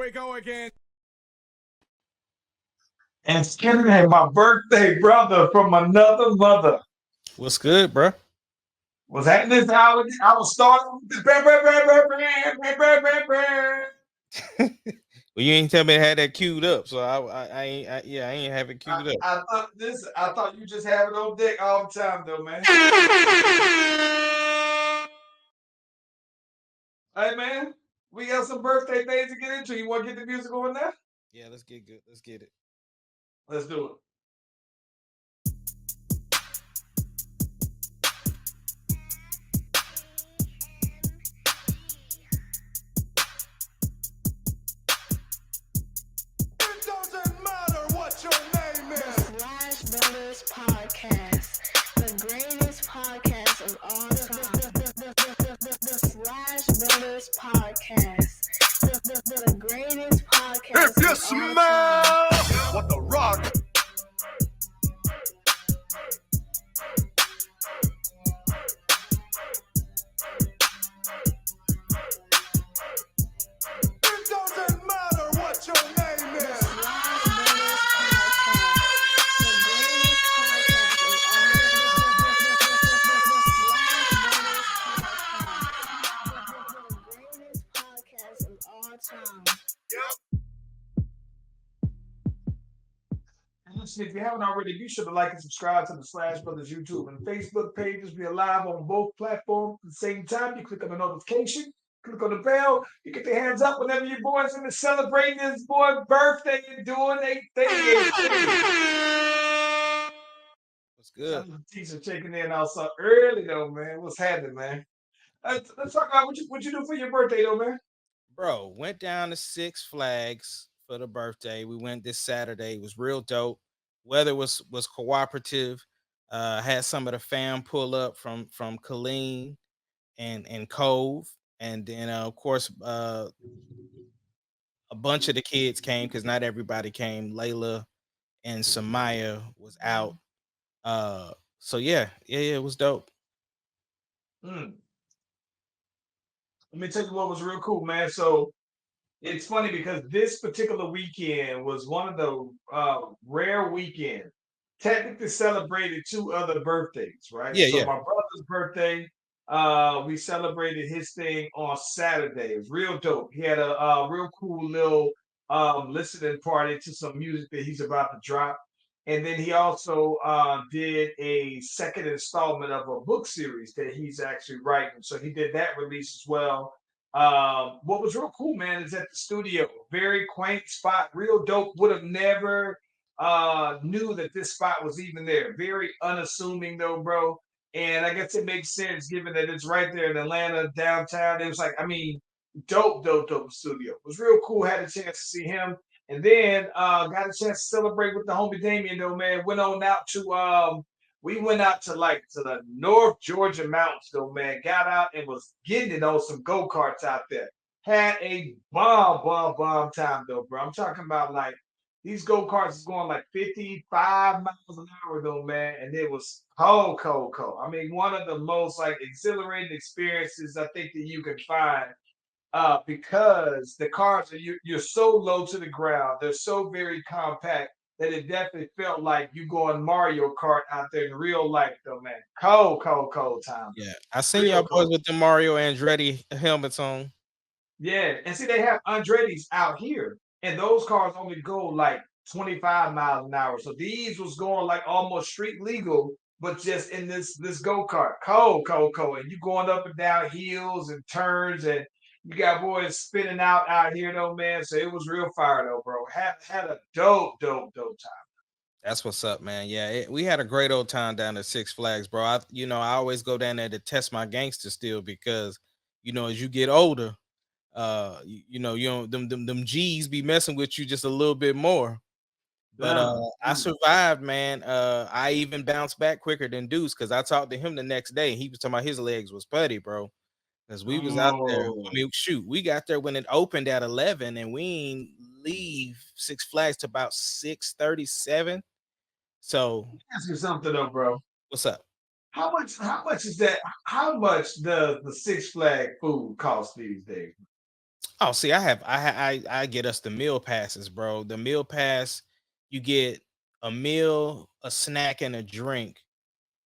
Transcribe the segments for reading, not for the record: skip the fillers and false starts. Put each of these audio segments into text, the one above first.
we go again. And it's Kennedy, my birthday brother from another mother. What's good, bro? Was that this how I was starting with Well, you ain't tell me I had that queued up, so I ain't have it queued up. I thought you just have it on deck all the time though, man. Hey man, we got some birthday things to get into. You want to get the music on now? Yeah, let's get good. Let's get it. Let's do it. Brotherz podcast, the greatest podcast of all time. The Brotherz podcast, the greatest podcast. If you smell what the rock. It doesn't matter what your name is. And listen, if you haven't already, be sure to like and subscribe to the Slash Brothers YouTube and Facebook pages. We are live on both platforms at the same time. You click on the notification, click on the bell. You get the hands up whenever your boys in the celebrating this boy's birthday and doing their thing. What's good? Teacher checking in also early though, man. What's happening, man? Let's talk about what you do for your birthday though, man. Bro, went down to Six Flags for the birthday. We went this Saturday. It was real dope. Weather was cooperative. Had some of the fam pull up from Colleen and Cove, and then of course a bunch of the kids came because not everybody came. Layla and Samaya was out. So yeah, it was dope. Let me tell you what was real cool, man. So it's funny because this particular weekend was one of the rare weekends. Technically celebrated two other birthdays, right? Yeah, So yeah. my brother's birthday, we celebrated his thing on Saturday. It was real dope. He had a real cool little listening party to some music that he's about to drop. And then he also did a second installment of a book series that he's actually writing. So he did that release as well. What was real cool, man, is at the studio. Very quaint spot, real dope. Would have never knew that this spot was even there. Very unassuming though, bro. And I guess it makes sense given that it's right there in Atlanta, downtown. It was like, I mean, dope studio. It was real cool. Had a chance to see him. And then got a chance to celebrate with the homie Damien though, man. Went on out to we went out to the North Georgia mountains though, man. Got out and was getting it on some go-karts out there. Had a bomb time though, bro. I'm talking about like these go-karts is going like 55 miles an hour though, man. And it was cold. I mean, one of the most like exhilarating experiences I think that you can find because the cars are you're so low to the ground, they're so very compact that it definitely felt like you going Mario Kart out there in real life, though, man. Cold time. Yeah, I seen Real y'all boys cold. with the Mario Andretti helmets on. Yeah, and see, they have Andretti's out here, and those cars only go like 25 miles an hour. So these was going like almost street legal, but just in this go kart, cold, and you going up and down hills and turns, and you got boys spinning out here though, man. So it was real fire though, bro. Had a dope time. That's what's up, man. Yeah, we had a great old time down at Six Flags, bro. I always go down there to test my gangster still because as you get older, you don't them G's be messing with you just a little bit more. But I survived, man. I even bounced back quicker than Deuce because I talked to him the next day. He was talking about his legs was putty, bro. Because we was out there. I mean, shoot, we got there when it opened at 11, and we ain't leave Six Flags to about 6:37. So ask you something though, bro. What's up? How much is that? How much does the Six Flag food cost these days? Oh, see, I get us the meal passes, bro. The meal pass, you get a meal, a snack, and a drink,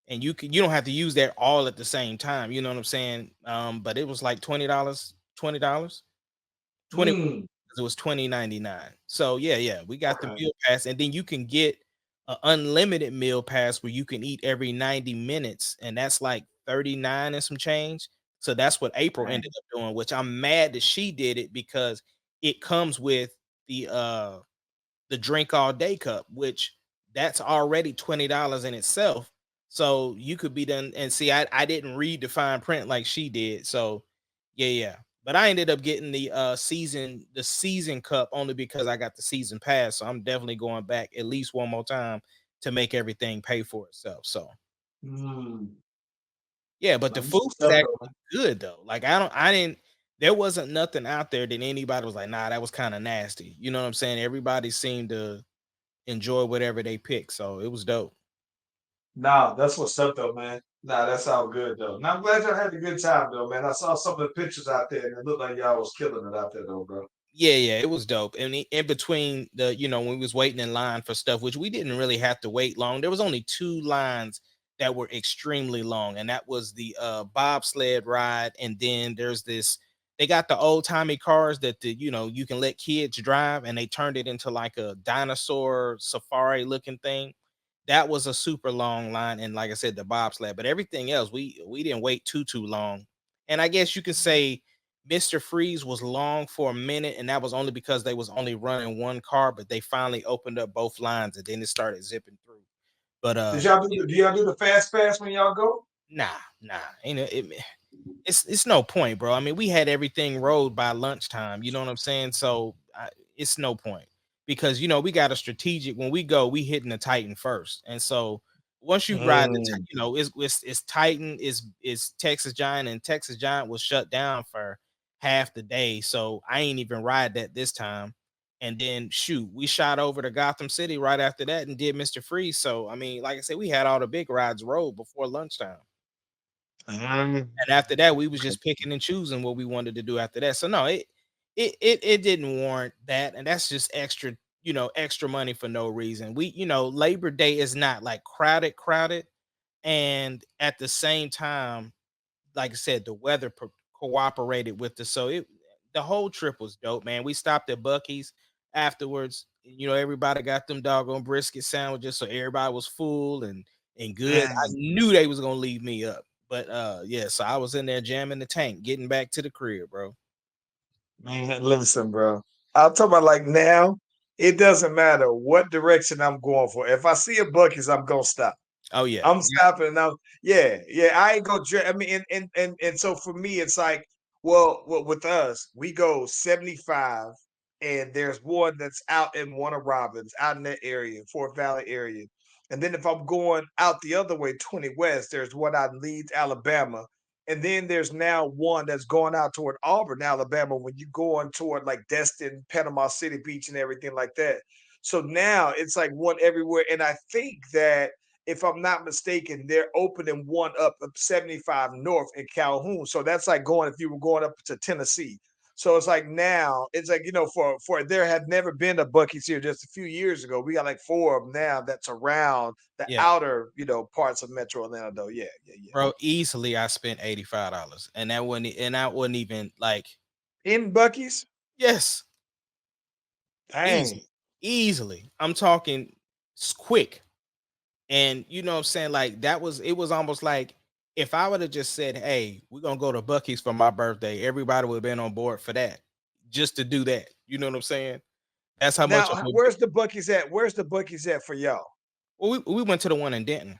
and you don't have to use that all at the same time. You know what I'm saying? But it was like $20, $20, 20. Mm, It was 20.99. So yeah, yeah, we got the okay. meal pass, and then you can get an unlimited meal pass where you can eat every 90 minutes, and that's like 39 and some change. So that's what April ended Dang. up doing, which I'm mad that she did it because it comes with the drink all day cup, which that's already $20 in itself. So you could be done. And see, I didn't read the fine print like she did. So yeah, yeah. But I ended up getting the season cup only because I got the season pass. So I'm definitely going back at least one more time to make everything pay for itself. So Mm. yeah, but the Like, food some was stuff though, actually man. good though. Like I didn't there wasn't nothing out there that anybody was like, nah, that was kind of nasty. You know what I'm saying? Everybody seemed to enjoy whatever they pick. So it was dope. Nah, that's what's up though, man. Nah, that's all good though. Now I'm glad y'all had a good time though, man. I saw some of the pictures out there and it looked like y'all was killing it out there though, bro. Yeah, yeah, it was dope. And in between when we was waiting in line for stuff, which we didn't really have to wait long. There was only two lines that were extremely long, and that was the bobsled ride, and then there's this. They got the old timey cars that you can let kids drive, and they turned it into like a dinosaur safari looking thing. That was a super long line, and like I said, the bobsled. But everything else, we didn't wait too long. And I guess you could say Mr. Freeze was long for a minute, and that was only because they was only running one car, but they finally opened up both lines and then it started zipping through. But Do y'all do the fast pass when y'all go? nah, ain't it's no point, bro. I mean, we had everything rolled by lunchtime. You know what I'm saying? So it's no point because we got a strategic. When we go, we hitting the Titan first, and so once you ride the, Mm. it's Titan, is Texas Giant, and Texas Giant was shut down for half the day, so I ain't even ride that this time. And then shoot, we shot over to Gotham City right after that and did Mr. Freeze. So I mean, like I said, we had all the big rides rolled before lunchtime. Mm. And after that, we was just picking and choosing what we wanted to do after that. So no, it didn't warrant that, and that's just extra money for no reason. Labor Day is not like crowded, and at the same time, like I said, the weather cooperated with us. So the whole trip was dope, man. We stopped at Bucky's afterwards. Everybody got them doggone brisket sandwiches, so everybody was full and good. I Mm. knew they was gonna leave me up. But yeah, so I was in there jamming the tank, getting back to the crib, bro. Man, listen, bro. I'll talk about like now, it doesn't matter what direction I'm going for. If I see a Bucky's, I'm gonna stop. Oh yeah. I'm stopping now. Yeah, yeah. I ain't go. I mean, and so for me, it's like, well, with us, we go 75, and there's one that's out in Warner Robins, out in that area, Fort Valley area. And then if I'm going out the other way, 20 West, there's one out in Leeds, Alabama. And then there's now one that's going out toward Auburn, Alabama, when you go on toward like Destin, Panama City Beach, and everything like that. So now it's like one everywhere. And I think that if I'm not mistaken, they're opening one up 75 North in Calhoun. So that's like going if you were going up to Tennessee. So it's like now, it's like, for there had never been a Bucky's here just a few years ago. We got like four of them now that's around the Yeah. outer, parts of Metro Atlanta, though. Yeah, yeah, yeah. Bro, easily I spent $85. And that wasn't even like, In Bucky's? yes, Dang. easily. Easily. I'm talking quick. And you know what I'm saying? Like it was almost like if I would have just said, "Hey, we're gonna go to Bucky's for my birthday," everybody would have been on board for that. Just to do that. You know what I'm saying? That's how much Now, of a where's the Bucky's at? Where's the Bucky's at for y'all? well, we went to the one in Denton.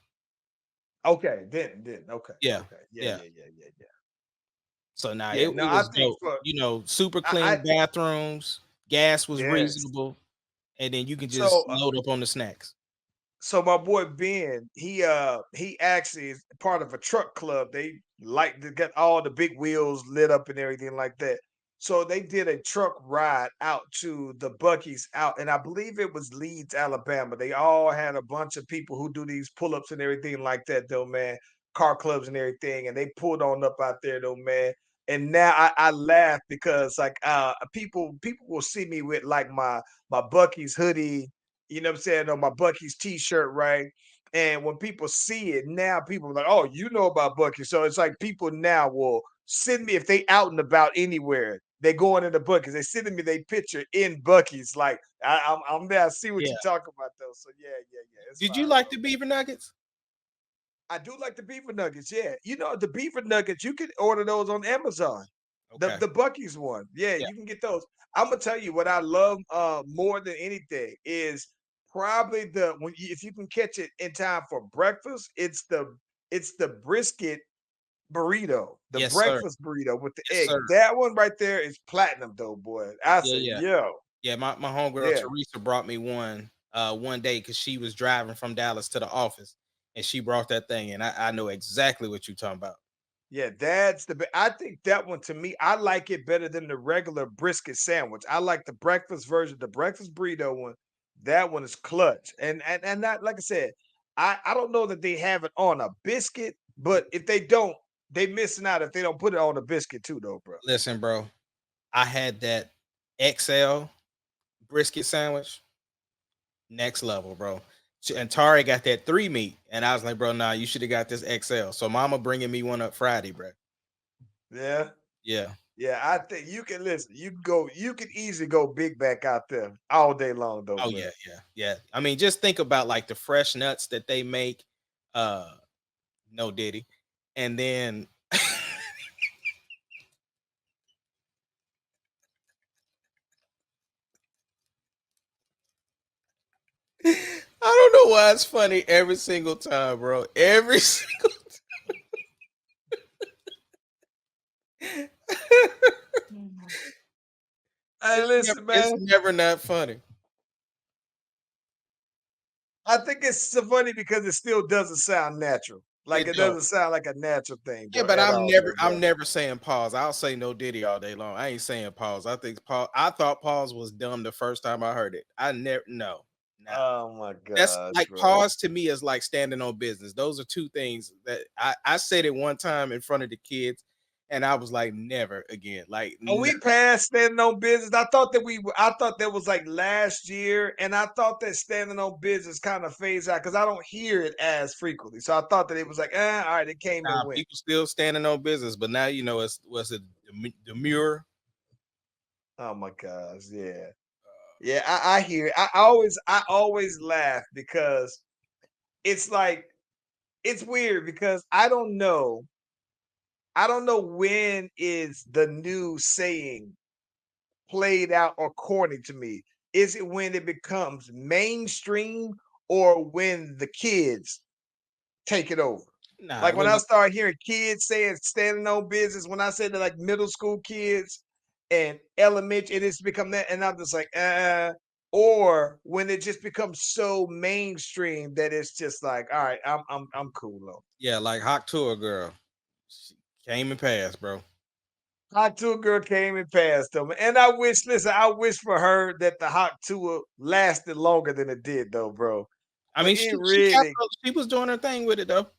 Okay, then. Okay, Yeah, okay. Yeah, yeah. yeah, yeah, yeah, yeah. So now Yeah, no, it I was think dope. for Super I clean bathrooms, gas was yes. reasonable, and then you can just So load up on the snacks. So my boy Ben, he actually is part of a truck club. They like to get all the big wheels lit up and everything like that. So they did a truck ride out to the Bucky's out, and I believe it was Leeds, Alabama. They all had a bunch of people who do these pull-ups and everything like that, though, man. Car clubs and everything, and they pulled on up out there, though, man. And now I laugh because like people will see me with like my Bucky's hoodie, you know what I'm saying, or my Bucky's t-shirt, right? And when people see it now, people are like, oh, you know about Bucky. So it's like people now will send me if they out and about anywhere. They going into Bucky's. They sending me their picture in Bucky's. Like I'm there. I see what Yeah. you're talking about though. So yeah. It's Did fine, you like bro. the beaver nuggets? I do like the beaver nuggets. Yeah, you know the beaver nuggets. You can order those on Amazon. The Okay. the Bucky's one. Yeah, Yeah. you can get those. I'm gonna tell you what I love more than anything is probably if you can catch it in time for breakfast. It's the brisket burrito, the Yes, sir. breakfast burrito with the Yes, egg. sir. That one right there is platinum though, boy. I Yeah, say yeah. yo, Yeah, my homegirl yeah. Teresa brought me one day because she was driving from Dallas to the office and she brought that thing and I know exactly what you're talking about. Yeah, that's I think that one to me, I like it better than the regular brisket sandwich. I like the breakfast version, the breakfast burrito one. That one is clutch. And that, like I said, I don't know that they have it on a biscuit, but if they don't, they missing out if they don't put it on a biscuit too, though, bro. Listen, bro, I had that XL brisket sandwich, next level, bro. And Tari got that 3 meat, and I was like, bro, nah, you should have got this XL. So mama bringing me one up Friday, bro. Yeah. Yeah. Yeah, I think you can listen. You can easily go big back out there all day long, though, Oh man. yeah, yeah, yeah. I mean, just think about like the fresh nuts that they make. Uh, no Diddy, and then I don't know why it's funny every single time, bro. Every single time. Hey, listen, It's man. never not funny. I think it's so funny because it still doesn't sound natural. Like It it don't. doesn't sound like a natural thing, Yeah, though, but at I'm all, never though, I'm bro. never saying pause. I'll say no Diddy all day long. I ain't saying pause. I think pause. I thought pause was dumb the first time I heard it. I never no. Oh my That's gosh, like bro. pause to me is like standing on business. Those are two things that I said it one time in front of the kids, and I was like, never again. Like Are we past standing on business? I thought that was like last year, and I thought that standing on business kind of phased out because I don't hear it as frequently. So I thought that it was like, all right, it came and nah, went. people still standing on business, but now you know it's was it demure. Oh my gosh, yeah. Yeah, I hear it. I always laugh because it's like it's weird because I don't know when is the new saying played out or corny to me. Is it when it becomes mainstream or when the kids take it over? Nah, Like when when I start hearing kids saying standing on business, when I say to like middle school kids and elementary, and it's become that, and I'm just like, or when it just becomes so mainstream that it's just like, all right, I'm cool though. yeah, like Hawk Tour girl, she came and passed, bro. Hot Tour girl came and passed them. And I wish for her that the hot tour lasted longer than it did though, bro. I But mean, it she really, she was doing her thing with it though.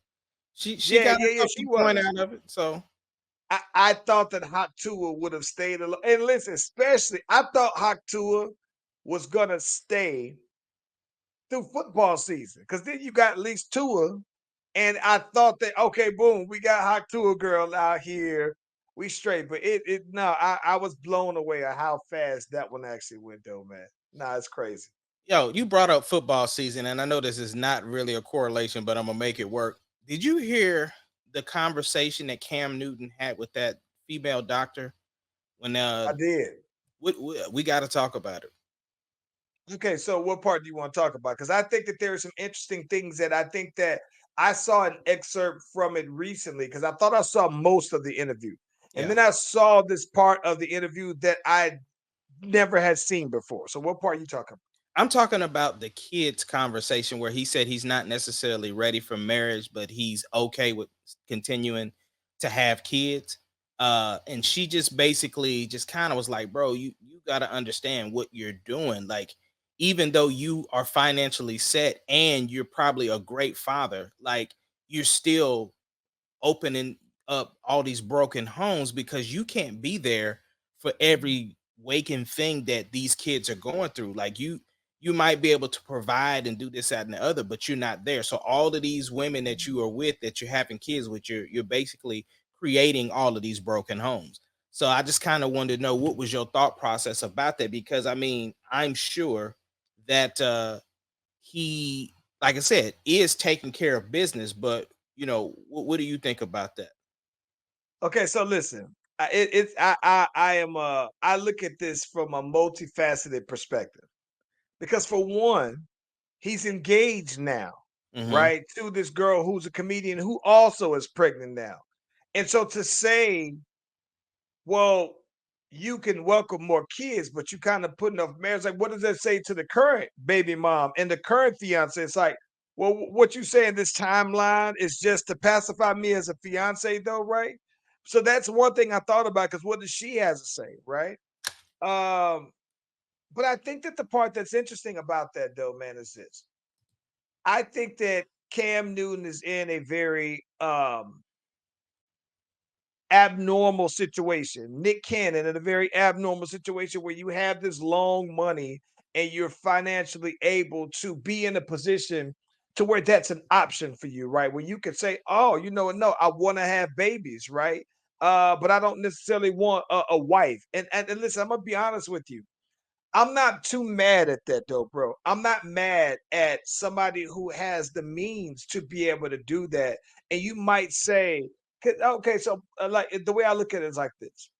She yeah, got yeah, a yeah, she talking point was. out of it. So I thought that Hot Tour would have stayed alone. And listen, especially I thought Hot Tour was gonna stay through football season. Cause then you got at least Tua. And I thought that okay, boom, we got Hot Tour girl out here. We straight. But it no, I was blown away at how fast that one actually went though, man. Nah, it's crazy. yo, you brought up football season, and I know this is not really a correlation, but I'm gonna make it work. Did you hear the conversation that Cam Newton had with that female doctor when I did. we got to talk about it. Okay, so what part do you want to talk about? Because I think that there are some interesting things that I think that I saw an excerpt from it recently because I thought I saw most of the interview. And Yeah. then I saw this part of the interview that I never had seen before. So what part are you talking I'm talking about the kids conversation where he said he's not necessarily ready for marriage, but he's okay with continuing to have kids. And she just basically just kind of was like, bro, you got to understand what you're doing. Like, even though you are financially set and you're probably a great father, like you're still opening up all these broken homes because you can't be there for every waking thing that these kids are going through. Like you might be able to provide and do this, that, and the other, but you're not there. So all of these women that you are with, that you're having kids with, you're basically creating all of these broken homes. So I just kind of wanted to know what was your thought process about that, because I mean, I'm sure that he, like I said, is taking care of business, but what do you think about that? Okay, so listen, I am I look at this from a multifaceted perspective because for one, he's engaged now, Hmm. right, to this girl who's a comedian who also is pregnant now, and so to say, well, you can welcome more kids, but you kind of putting off marriage. Like, what does that say to the current baby mom and the current fiance? It's like, well, what you say in this timeline is just to pacify me as a fiance, though, right? So that's one thing I thought about because what does she has to say, right? Um, but I think that the part that's interesting about that, though, man, is this. I think that Cam Newton is in a very abnormal situation. Nick Cannon in a very abnormal situation where you have this long money and you're financially able to be in a position to where that's an option for you, right? Where you can say, "Oh, you know what? No, I want to have babies, right? But I don't necessarily want a wife." And listen, I'm gonna be honest with you. I'm not too mad at that though, bro. I'm not mad at somebody who has the means to be able to do that. And you might say, okay, so like the way I look at it is like this.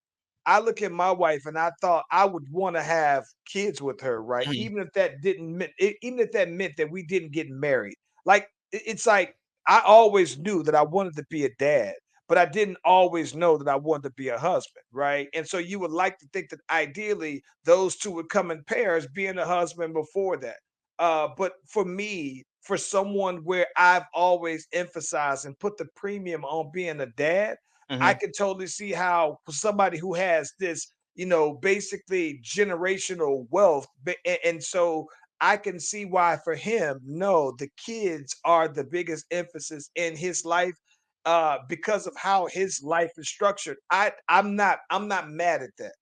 I look at my wife and I thought I would want to have kids with her, right? Mhm. Even if that didn't even if that meant that we didn't get married. Like it's like I always knew that I wanted to be a dad, but I didn't always know that I wanted to be a husband, right? And so you would like to think that ideally those two would come in pairs, being a husband before that. But for me, for someone where I've always emphasized and put the premium on being a dad, I Mhm. can totally see how for somebody who has this, basically generational wealth, and so I can see why for him, no, the kids are the biggest emphasis in his life, because of how his life is structured. I'm not mad at that,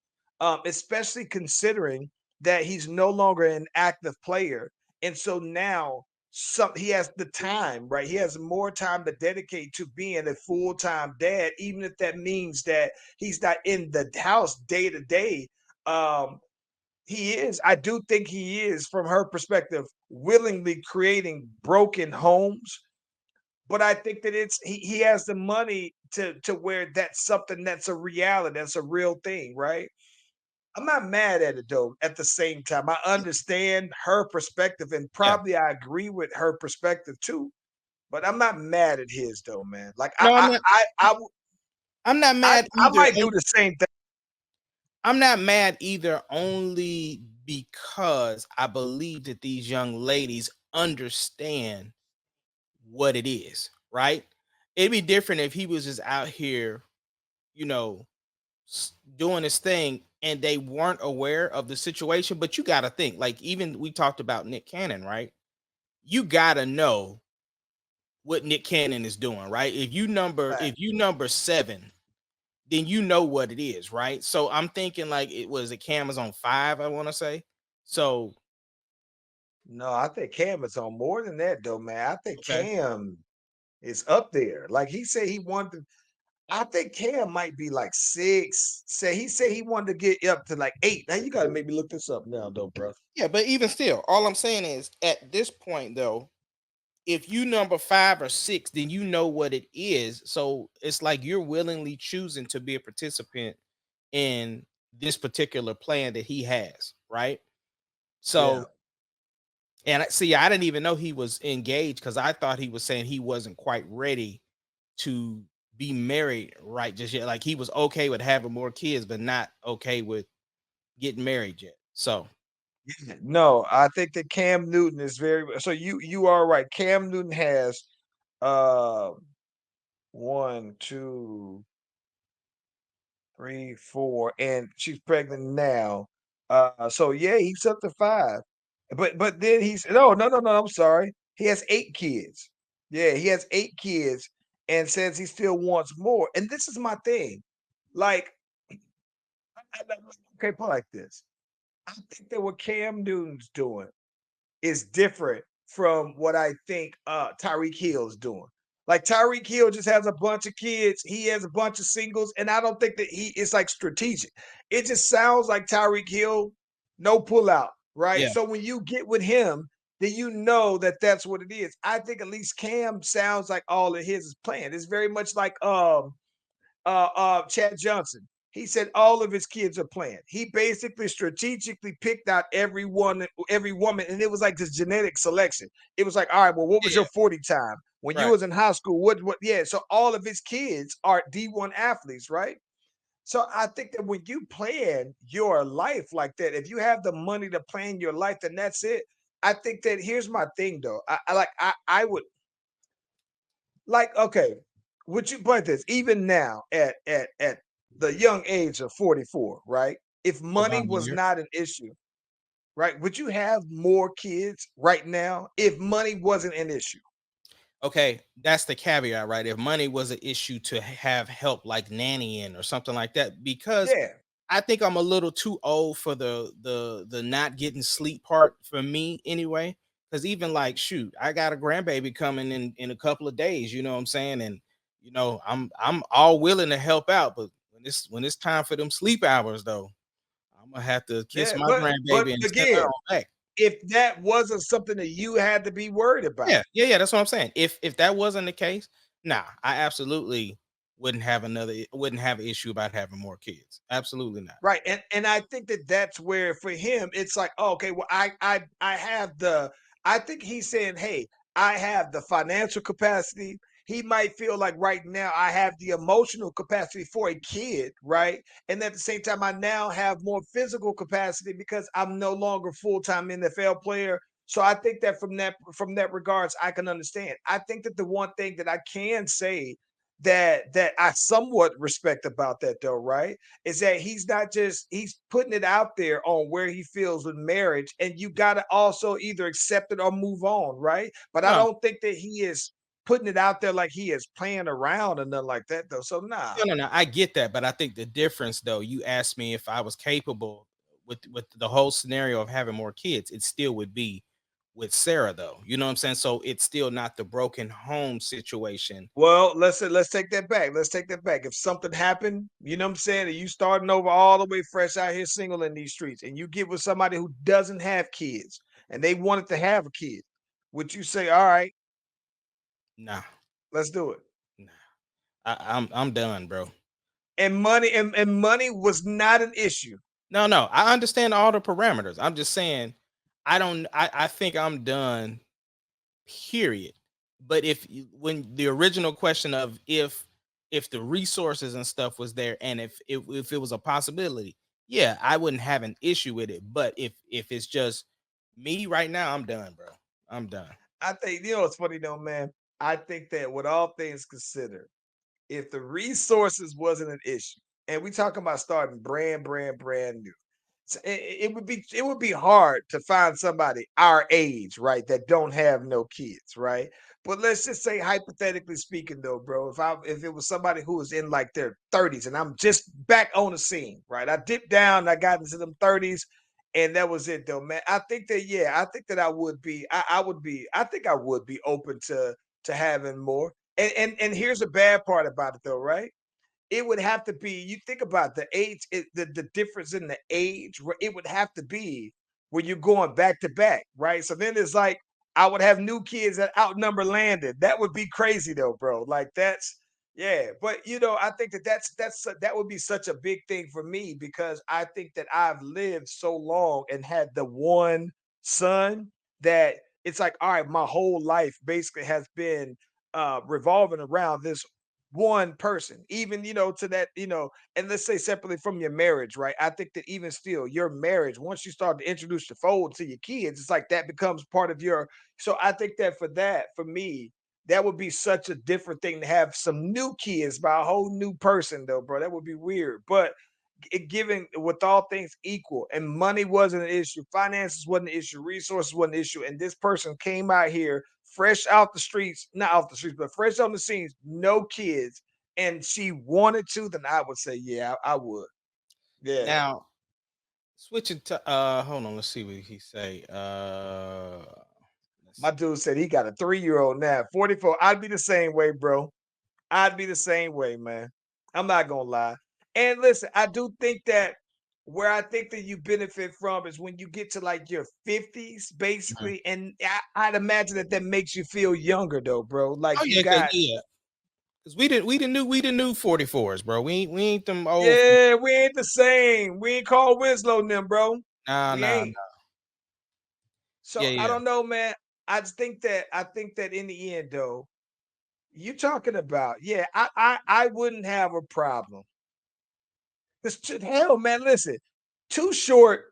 especially considering that he's no longer an active player, and so now he has the time, right? He has more time to dedicate to being a full-time dad, even if that means that he's not in the house day to day. Um, he is, I do think he is, from her perspective, willingly creating broken homes. But I think that he has the money to where that's something that's a reality, that's a real thing, right? I'm not mad at it though. At the same time, I understand her perspective, and Yeah. probably I agree with her perspective too. But I'm not mad at his though, man. Like No, I'm not. I'm not I, mad I either. might do the same thing. I'm not mad either, only because I believe that these young ladies understand what it is, right? It'd be different if he was just out here, you know, doing his thing and they weren't aware of the situation. But you got to think, like, even we talked about Nick Cannon, right? You got to know what Nick Cannon is doing, right? Right. If you number 7, then you know what it is, right? So I'm thinking like it was a Cam is on 5, I want to say. So No, I think Cam is on more than that though, man. I think okay. Cam is up there. Like he said he wanted I think Cam might be like 6. Say he wanted to get up to like 8. Now you gotta make me look this up now though, bro. Yeah, but even still, all I'm saying is at this point though, if you number 5 or 6, then you know what it is. So it's like you're willingly choosing to be a participant in this particular plan that he has, right? Yeah. So, and see, I didn't even know he was engaged because I thought he was saying he wasn't quite ready to be married right just yet. Like he was okay with having more kids, but not okay with getting married yet. So, Yeah. No, I think that Cam Newton is very so you are right. Cam Newton has uh 1, 2, 3, 4, and she's pregnant now. So yeah, he's up to 5. But then he's no, no, no, no, I'm sorry. He has 8 kids. Yeah, he has 8 kids. and says he still wants more. And this is my thing. Like, okay, put it like this. I think that what Cam Newton's doing is different from what I think Tyreek Hill's doing. Like Tyreek Hill just has a bunch of kids, he has a bunch of singles, and I don't think that he is like strategic. It just sounds like Tyreek Hill, no pullout, right? Yeah. So when you get with him, then you know that that's what it is. I think at least Cam sounds like all of his is planned. It's very much like Chad Johnson. He said all of his kids are playing. He basically strategically picked out every woman, and it was like this genetic selection. It was like, all right, well, what was Yeah. your 40 time when you Right. was in high school? What? Yeah. So all of his kids are D1 athletes, right? So I think that when you plan your life like that, if you have the money to plan your life, then that's it. I think that here's my thing though. I would like, okay, would you put this even now at the young age of 44, right? If money Obama was year. not an issue, right? Would you have more kids right now if money wasn't an issue? Okay, that's the caveat, right? If money was an issue to have help like nannying or something like that, because Yeah, I think I'm a little too old for the not getting sleep part for me anyway. Because even like shoot, I got a grandbaby coming in a couple of days. You know what I'm saying? And I'm all willing to help out, but when it's time for them sleep hours though, I'm gonna have to kiss yeah. my But grandbaby and send her again, on back. if that wasn't something that you had to be worried about. Yeah. That's what I'm saying. If that wasn't the case, nah, I absolutely wouldn't have an issue about having more kids. Absolutely not. Right, and I think that that's where for him it's like, oh, okay, well, I have the. I think he's saying, hey, I have the financial capacity. He might feel like right now I have the emotional capacity for a kid, right? And at the same time, I now have more physical capacity because I'm no longer full time NFL player. So I think that from that regards, I can understand. I think that the one thing that I can say that I somewhat respect about that though, right? Is that he's not just he's putting it out there on where he feels with marriage, and you got to also either accept it or move on, right? But I No, don't think that he is putting it out there like he is playing around or nothing like that though. So nah. no. I get that, but I think the difference, though, you asked me if I was capable with the whole scenario of having more kids. It still would be with Sarah, though. You know what I'm saying? So it's still not the broken home situation. Well, let's take that back. Let's take that back. If something happened, you know what I'm saying, and you starting over all the way fresh out here single in these streets, and you get with somebody who doesn't have kids and they wanted to have a kid, would you say, all right, Nah, let's do it? nah. I'm done, bro. And money was not an issue. No. I understand all the parameters. I'm just saying, I don't. I think I'm done. Period. But when the original question of if the resources and stuff was there, and if it was a possibility, yeah, I wouldn't have an issue with it. But if it's just me right now, I'm done, bro. I'm done. I think you know what's funny though, man. I think that with all things considered, if the resources wasn't an issue, and we talking about starting brand new, it would be hard to find somebody our age, right, that don't have no kids, right? But let's just say hypothetically speaking though, bro, if it was somebody who was in like their 30s and I'm just back on the scene, right? I dipped down, I got into them 30s, and that was it though, man. I think that yeah, I think that I think I would be open to having more. And here's the bad part about it though, right? It would have to be you think about the age, the difference in the age, where it would have to be when you're going back to back, right? So then it's like I would have new kids that outnumber Landon. That would be crazy though, bro. Like that's yeah, but I think that that would be such a big thing for me because I think that I've lived so long and had the one son that it's like, all right, my whole life basically has been revolving around this one person, even to that, and let's say separately from your marriage, right? I think that even still, your marriage, once you start to introduce the fold to your kids, it's like that becomes part of your. So I think that for me, that would be such a different thing to have some new kids by a whole new person, though, bro. That would be weird. But given with all things equal, and money wasn't an issue, finances wasn't an issue, resources wasn't an issue, and this person came out here fresh out the streets, not off the streets, but fresh on the scenes, no kids, and she wanted to, then I would say, yeah, I would. Yeah. Now, switching to hold on, let's see what he say. Let's My see. dude said he got a 3-year-old now, 44. I'd be the same way, bro. I'd be the same way, man. I'm not gonna lie. And listen, I do think that where I think that you benefit from is when you get to like your 50s, Mhm. basically. And I'd imagine that that makes you feel younger, though, bro. Like Oh you yeah, got, yeah. Cause we didn't knew 44s, bro. We ain't them old. yeah, we ain't the same. We ain't called Winslow and them, bro. Nah, We nah, ain't. nah. Yeah, So I yeah. don't know, man. I think that in the end, though, you talking about, yeah, I wouldn't have a problem. This hell, man, listen, Too Short,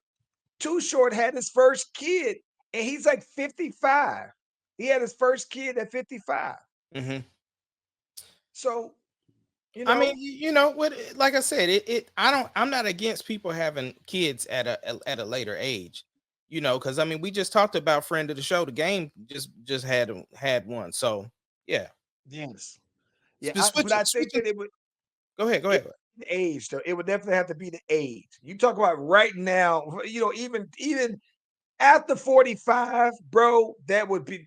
Too Short had his first kid, and he's like 55. He had his first kid at 55. Hmm. So, you I mean, know, you know what? Like I said, I don't. I'm not against people having kids at a later age. You know, because I mean, we just talked about friend of the show. The game just had one. So yeah. yes. Yeah, but Switching, I think switching. that it would Go ahead. Go it ahead. the age though. It would definitely have to be the age. You talk about right now, even after 45, bro, that would be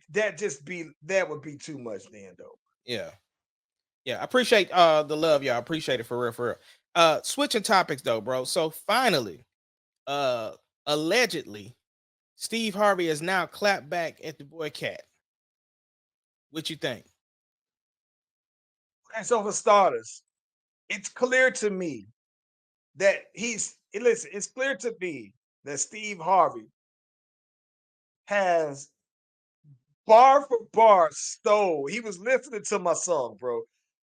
too much then though. Yeah. Yeah, I appreciate the love, y'all. I appreciate it for real, for real. Switching topics though, bro. So finally, uh allegedly, Steve Harvey has now clapped back at the boy Cat. What you think? And so for starters, it's clear to me that listen, it's clear to me that Steve Harvey has bar for bar stole. He was listening to my song, bro.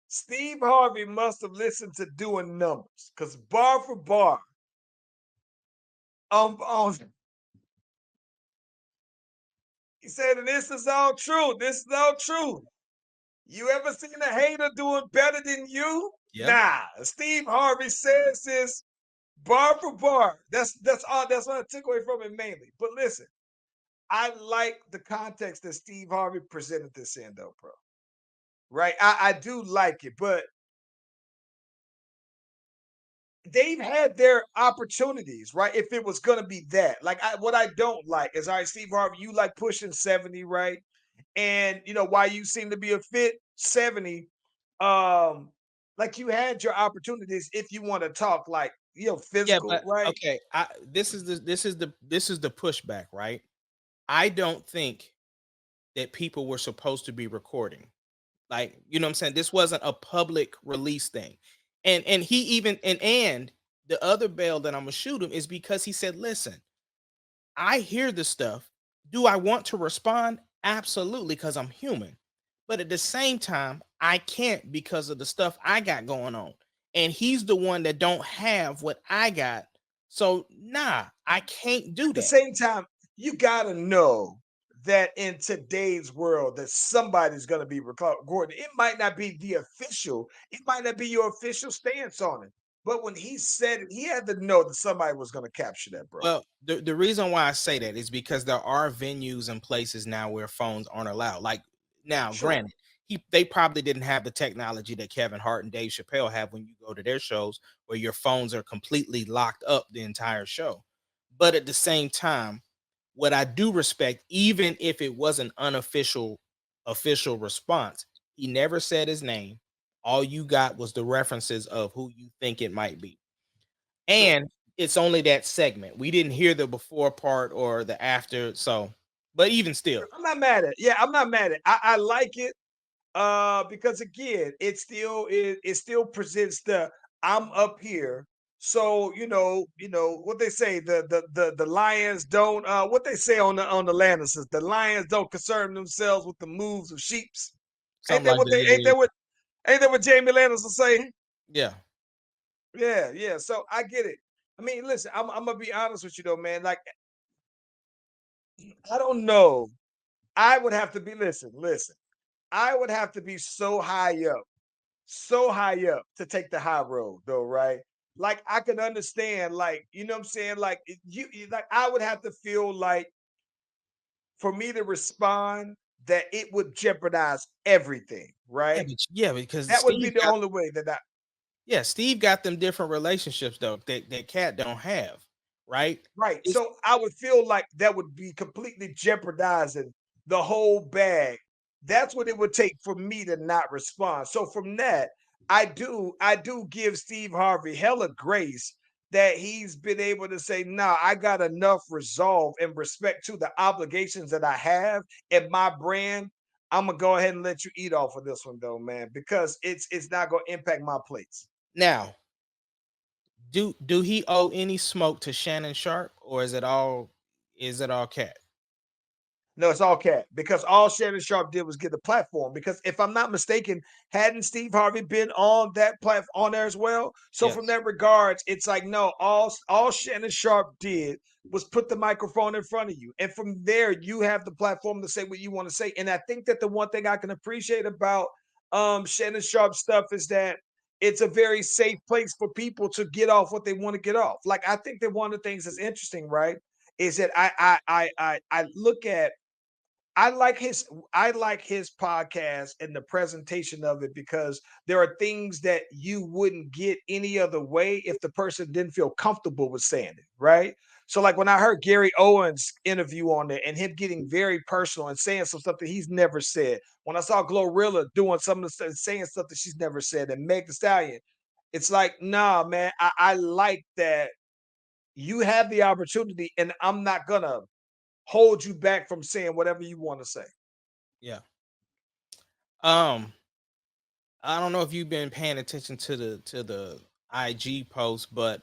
Steve Harvey must have listened to doing numbers because bar for bar, um, he said, and this is all true. This is all true. You ever seen a hater doing better than you? Yeah. Nah. Steve Harvey says this bar for bar. That's all. That's what I took away from it mainly. But listen, I like the context that Steve Harvey presented this in, though, bro. Right? I do like it, but they've had their opportunities, right? If it was gonna be that, like, what I don't like is, all right, Steve Harvey, you like pushing 70, right? And why you seem to be a fit 70, um, like you had your opportunities if you want to talk like Yeah, physical, but right? okay. This is the pushback, right? I don't think that people were supposed to be recording. Like, you know what I'm saying? This wasn't a public release thing. And he even and the other bail that I'm gonna shoot him is because he said, listen, I hear the stuff. Do I want to respond? Absolutely, because I'm human. But at the same time, I can't because of the stuff I got going on. And he's the one that don't have what I got. So nah, I can't do At the that. same time, you gotta know that in today's world that somebody's gonna be recording. It might not be the official, it might not be your official stance on it. But when he said it, he had to know that somebody was gonna capture that, bro. Well, the reason why I say that is because there are venues and places now where phones aren't allowed. Like now, Sure. granted, they probably didn't have the technology that Kevin Hart and Dave Chappelle have when you go to their shows where your phones are completely locked up the entire show. But at the same time, what I do respect, even if it was an unofficial official response, he never said his name. All you got was the references of who you think it might be. Sure. And it's only that segment. We didn't hear the before part or the after. So, but even still, I'm not mad at it. Yeah, I'm not mad at it. I like it. Because again, it still presents the I'm up here. So what they say, the lions don't what they say on the Lannisters, the lions don't concern themselves with the moves of sheeps. Ain't something that like what that. they Yeah, yeah, ain't that what Jamie Lannister say? yeah. Yeah, yeah. So I get it. I mean, listen, I'm gonna be honest with you though, man. Like, I don't know. I would have to be listen. I would have to be so high up to take the high road, though, right? like I can understand, like, you know what I'm saying? Like like I would have to feel like for me to respond that it would jeopardize everything, Yeah, right? yeah, because That would be the only way that I Steve got them different relationships though that Cat don't have, right? right. It's So I would feel like that would be completely jeopardizing the whole bag. That's what it would take for me to not respond. So from that, I do give Steve Harvey hella grace that he's been able to say, nah, I got enough resolve and respect to the obligations that I have and my brand. I'm gonna go ahead and let you eat off of this one though, man, because it's not gonna impact my plates. now, do he owe any smoke to Shannon Sharp, or is it all Cat? No, it's all cat because all Shannon Sharp did was get a platform. Because if I'm not mistaken, hadn't Steve Harvey been on that platform on there as well? So from Yes. that regards, it's like no, all Shannon Sharp did was put the microphone in front of you, and from there you have the platform to say what you want to say. And I think that the one thing I can appreciate about Shannon Sharp stuff is that it's a very safe place for people to get off what they want to get off. Like I think that one of the things that's interesting, right, is that I look at I like his I like his podcast and the presentation of it because there are things that you wouldn't get any other way if the person didn't feel comfortable with saying it, right? So like when I heard Gary Owens interview on there and him getting very personal and saying some stuff that he's never said. When I saw Glorilla doing some of the stuff, saying stuff that she's never said, and Meg Thee Stallion, it's like, nah, man, I like that you have the opportunity, and I'm not gonna hold you back from saying whatever you want to say. Yeah. Um, I don't know if you've been paying attention to the IG post, but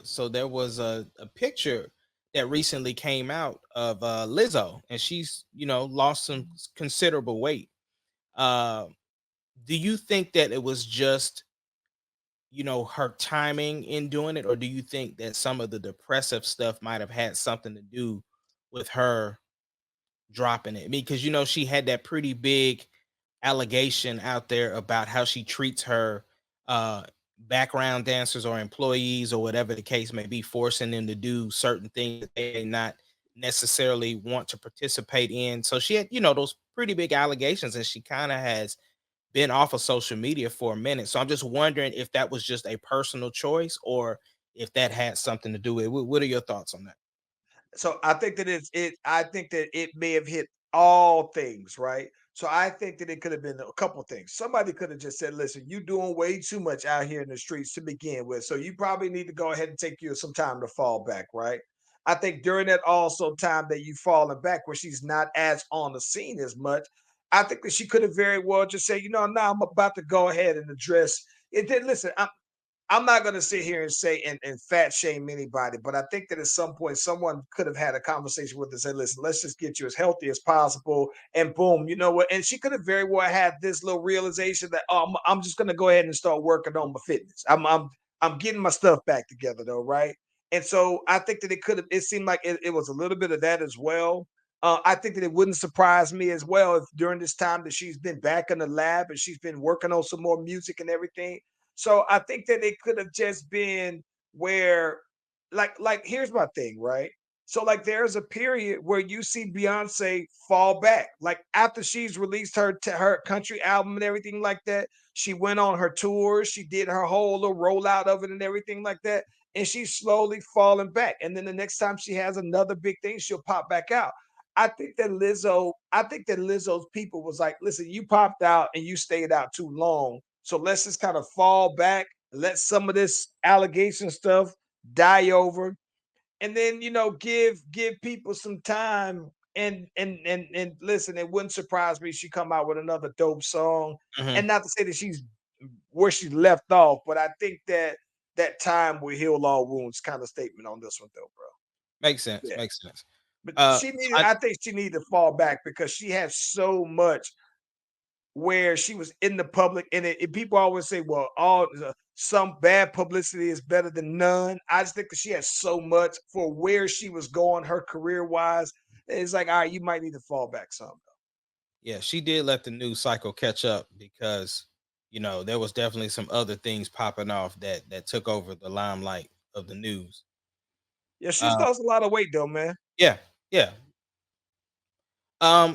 so there was a picture that recently came out of Lizzo, and she's lost some considerable weight. Uh, do you think that it was just her timing in doing it, or do you think that some of the depressive stuff might have had something to do with her dropping it? Because she had that pretty big allegation out there about how she treats her uh background dancers or employees or whatever the case may be, forcing them to do certain things that they may not necessarily want to participate in. So she had those pretty big allegations, and she kind of has been off of social media for a minute. So I'm just wondering if that was just a personal choice or if that had something to do with it. What are your thoughts on that? So I think that I think that it may have hit all things, right? So I think that it could have been a couple things. Somebody could have just said, listen, you're doing way too much out here in the streets to begin with. So you probably need to go ahead and take you some time to fall back, right? I think during that also time that you falling back where she's not as on the scene as much, I think that she could have very well just said, now I'm about to go ahead and address it. Then listen, I'm not going to sit here and say and fat shame anybody, but I think that at some point someone could have had a conversation with her and said, listen, let's just get you as healthy as possible. And boom, you know what? And she could have very well had this little realization that I'm just going to go ahead and start working on my fitness. I'm getting my stuff back together though, right? And so I think that it seemed like it was a little bit of that as well. I think that it wouldn't surprise me as well if during this time that she's been back in the lab and she's been working on some more music and everything. So I think that it could have just been where, like here's my thing, right? So like there's a period where you see Beyonce fall back. Like after she's released her country album and everything like that, she went on her tours, she did her whole little rollout of it and everything like that, and she's slowly falling back. And then the next time she has another big thing, she'll pop back out. I think that Lizzo's people was like, listen, you popped out and you stayed out too long. So let's just kind of fall back, let some of this allegation stuff die over, and then give people some time. And listen, it wouldn't surprise me if she come out with another dope song. Mhm. And not to say that she's where she left off, but I think that that time will heal all wounds kind of statement on this one though, bro. Makes sense. Yeah. Makes sense. But So I, I think she needed to fall back because she had so much where she was in the public, and people always say, well, all some bad publicity is better than none. I just think that she has so much for where she was going, her career wise. It's like, all right, you might need to fall back some. yeah, she did let the news cycle catch up because there was definitely some other things popping off that took over the limelight of the news. Yeah, she's Uh, lost a lot of weight though, man. yeah, yeah.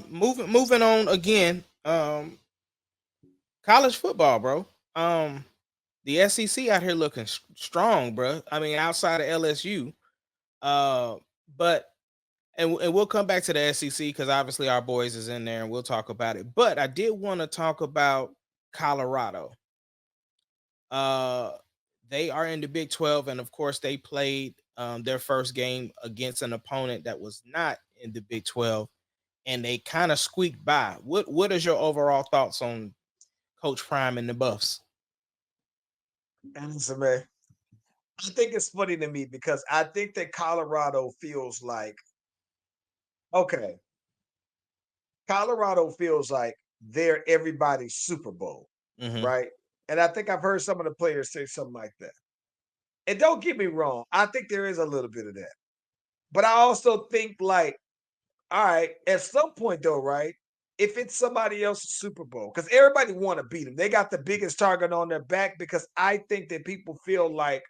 Moving on again. College football, bro. The SEC out here looking strong, bro. I mean, outside of LSU, uh, but and we'll come back to the SEC because obviously our boys is in there and we'll talk about it. But I did want to talk about Colorado. Uh, they are in the Big 12, and of course, they played their first game against an opponent that was not in the Big 12, and they kind of squeaked by. What is your overall thoughts on Coach Prime and the Buffs? And listen, man, I think it's funny to me because I think that Colorado feels like okay, Colorado feels like they're everybody's Super Bowl, Hmm. right? And I think I've heard some of the players say something like that. And don't get me wrong, I think there is a little bit of that. But I also think like all right, at some point though, right? If it's somebody else's Super Bowl, because everybody want to beat them, they got the biggest target on their back. Because I think that people feel like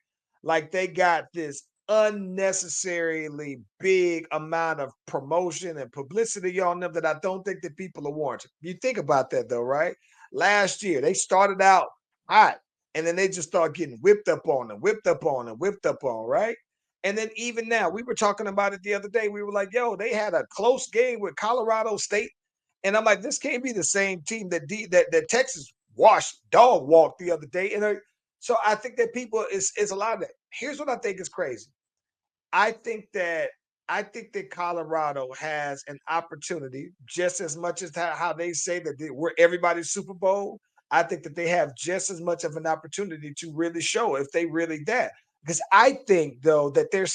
they got this unnecessarily big amount of promotion and publicity on them that I don't think that people are warranted. You think about that though, right? Last year they started out hot, and then they just start getting whipped up on them, whipped up on them, whipped up on, right? And then even now, we were talking about it the other day. We were like, yo, they had a close game with Colorado State. And I'm like, this can't be the same team that Texas dog walked the other day. And so I think that people is a lot of that. Here's what I think is crazy. I think that I think that Colorado has an opportunity just as much as how they say that we're everybody's Super Bowl. I think that they have just as much of an opportunity to really show if they really that. Because I think though that they're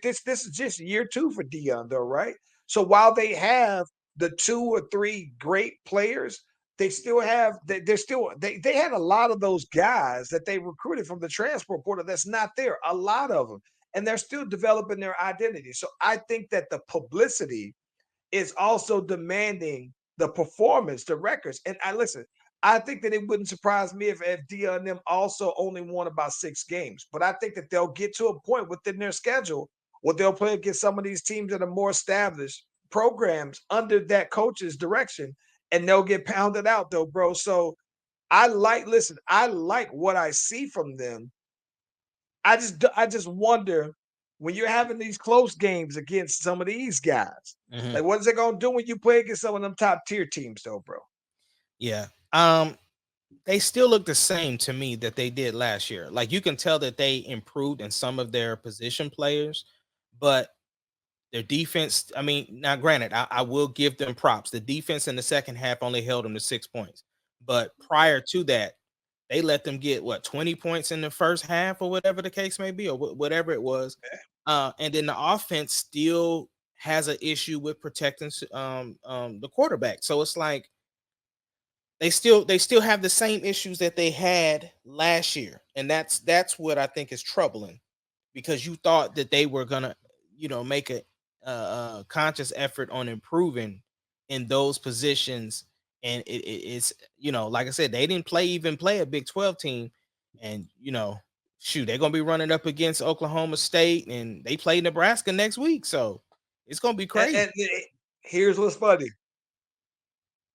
this is just year two for Dion though, right? So while they have the two or three great players, they still have they're still they had a lot of those guys that they recruited from the transport portal that's not there. A lot of them, and they're still developing their identity. So I think that the publicity is also demanding the performance, the records. And I listen, I think that it wouldn't surprise me if Dia and them also only won about 6 games. But I think that they'll get to a point within their schedule where they'll play against some of these teams that are more established programs under that coach's direction, and they'll get pounded out though, bro. So I like what I see from them. I just wonder when you're having these close games against some of these guys, Hmm. like what is it gonna do when you play against some of them top tier teams, though, bro? Yeah. They still look the same to me that they did last year. Like you can tell that they improved in some of their position players, but their defense, I mean, now granted, I will give them props. The defense in the second half only held them to 6 points. But prior to that, they let them get what 20 points in the first half or whatever the case may be, or whatever it was. And then the offense still has an issue with protecting the quarterback. So it's like they still have the same issues that they had last year, and that's what I think is troubling, because you thought that they were gonna make a conscious effort on improving in those positions, and it's like I said, they didn't play a Big 12 team, and shoot, they're gonna be running up against Oklahoma State, and they play Nebraska next week, so it's gonna be crazy. And here's what's funny.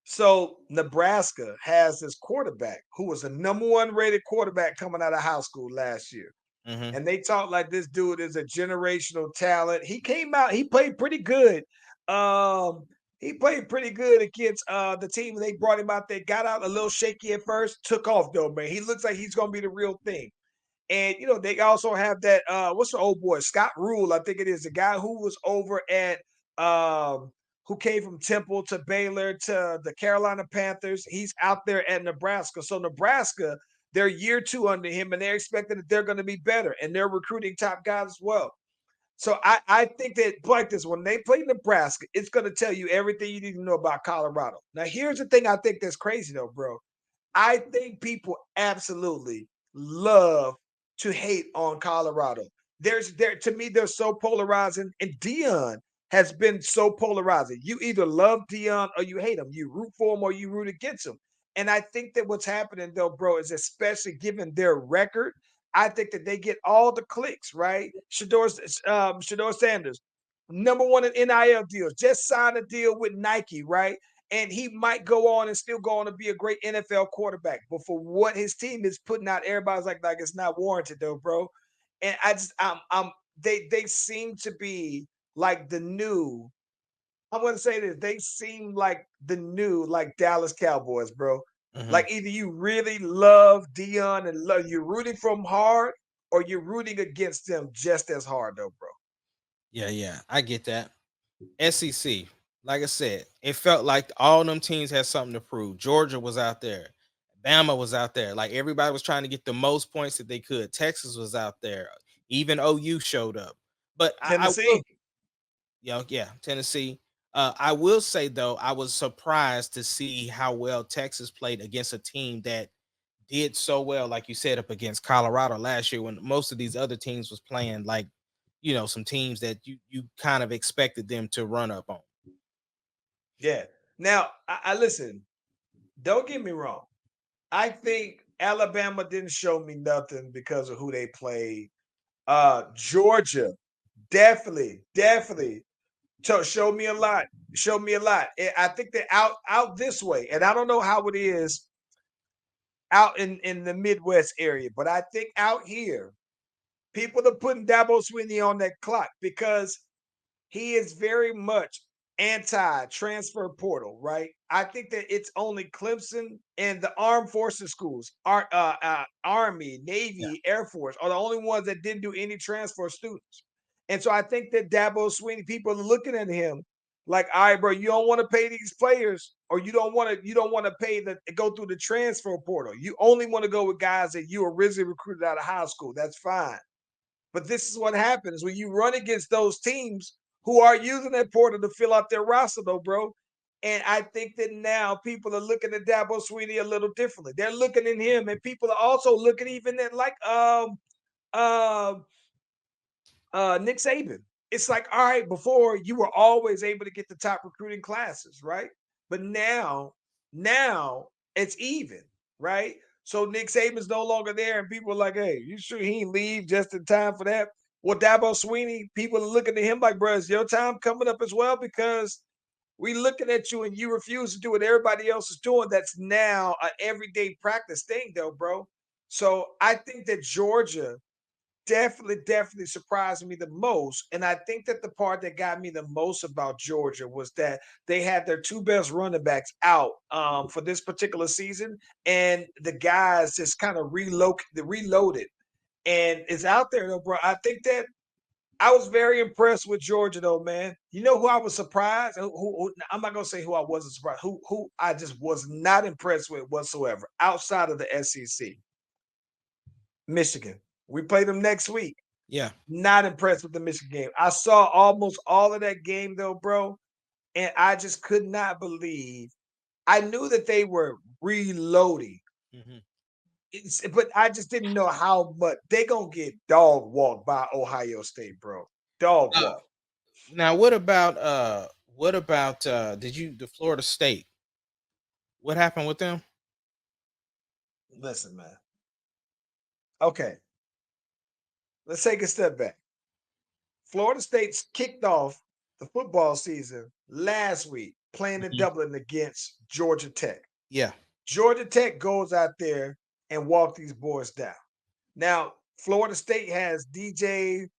So Nebraska has this quarterback who was the number one rated quarterback coming out of high school last year. Hmm. And they talk like this dude is a generational talent. He came out, he played pretty good. Um, he played pretty good against the team. They brought him out. They got out a little shaky at first, took off though, man. He looks like he's gonna be the real thing. And they also have that what's the old boy? Scott Rule, I think it is, the guy who was over at who came from Temple to Baylor to the Carolina Panthers. He's out there at Nebraska. So Nebraska, they're year two under him, and they're expecting that they're going to be better, and they're recruiting top guys as well. So I think that like this, when they play Nebraska, it's going to tell you everything you need to know about Colorado. Now, here's the thing I think that's crazy though, bro. I think people absolutely love to hate on Colorado. There to me, they're so polarizing, and Dion has been so polarizing. You either love Dion or you hate him. You root for him or you root against him. And I think that what's happening though, bro, is especially given their record, I think that they get all the clicks, right? Shador Sanders, #1 in NIL deals, just signed a deal with Nike, right? And he might go on and still go on to be a great NFL quarterback. But for what his team is putting out, everybody's like it's not warranted though, bro. And they seem to be like the new. I'm gonna say this. They seem like the new like Dallas Cowboys, bro. Mhm. Like either you really love Dion and love you're rooting for him hard, or you're rooting against them just as hard, though, bro. Yeah, I get that. SEC, like I said, it felt like all them teams had something to prove. Georgia was out there, Bama was out there. Like everybody was trying to get the most points that they could. Texas was out there. Even OU showed up. But I will, Tennessee. yeah, Tennessee. I will say though, I was surprised to see how well Texas played against a team that did so well, like you said, up against Colorado last year when most of these other teams was playing like, some teams that you kind of expected them to run up on. Yeah. Now, I listen. Don't get me wrong. I think Alabama didn't show me nothing because of who they played. Georgia definitely showed me a lot. Showed me a lot. I think they're out this way, and I don't know how it is out in the Midwest area, but I think out here, people are putting Dabo Swinney on that clock because he is very much anti-transfer portal, right? I think that it's only Clemson and the armed forces schools, Army, Yeah. Navy, Air Force, are the only ones that didn't do any transfer students. And so I think that Dabo Swinney, people are looking at him like, all right, bro, you don't want to pay these players, or you don't want to pay the go through the transfer portal. You only want to go with guys that you originally recruited out of high school. That's fine. But this is what happens when you run against those teams who are using that portal to fill out their roster, though, bro. And I think that now people are looking at Dabo Swinney a little differently. They're looking at him, and people are also looking even at like uh, Nick Saban. It's like, all right, before you were always able to get the top recruiting classes, right? But now it's even, right? So Nick Saban's no longer there, and people are like, hey, you sure he ain't leave just in time for that? Well, Dabo Swinney, people are looking at him like, bro, is your time coming up as well? Because we looking at you and you refuse to do what everybody else is doing. That's now an everyday practice thing, though, bro. So I think that Georgia definitely surprised me the most. And I think that the part that got me the most about Georgia was that they had their two best running backs out for this particular season, and the guys just kind of reloaded, and it's out there though, bro. I think that I was very impressed with Georgia though, man. You know who I was surprised? I'm not gonna say who I wasn't surprised. Who I just was not impressed with whatsoever outside of the SEC. Michigan. We play them next week. Yeah. Not impressed with the Michigan game. I saw almost all of that game though, bro, and I just could not believe. I knew that they were reloading, Mhm. but I just didn't know how much they gonna get dog walked by Ohio State, bro. Dog Uh, walk. Now what about the Florida State? What happened with them? Listen, man. Okay, let's take a step back. Florida State's kicked off the football season last week playing in Mhm. Dublin against Georgia Tech. Yeah. Georgia Tech goes out there and walk these boys down. Now, Florida State has DJ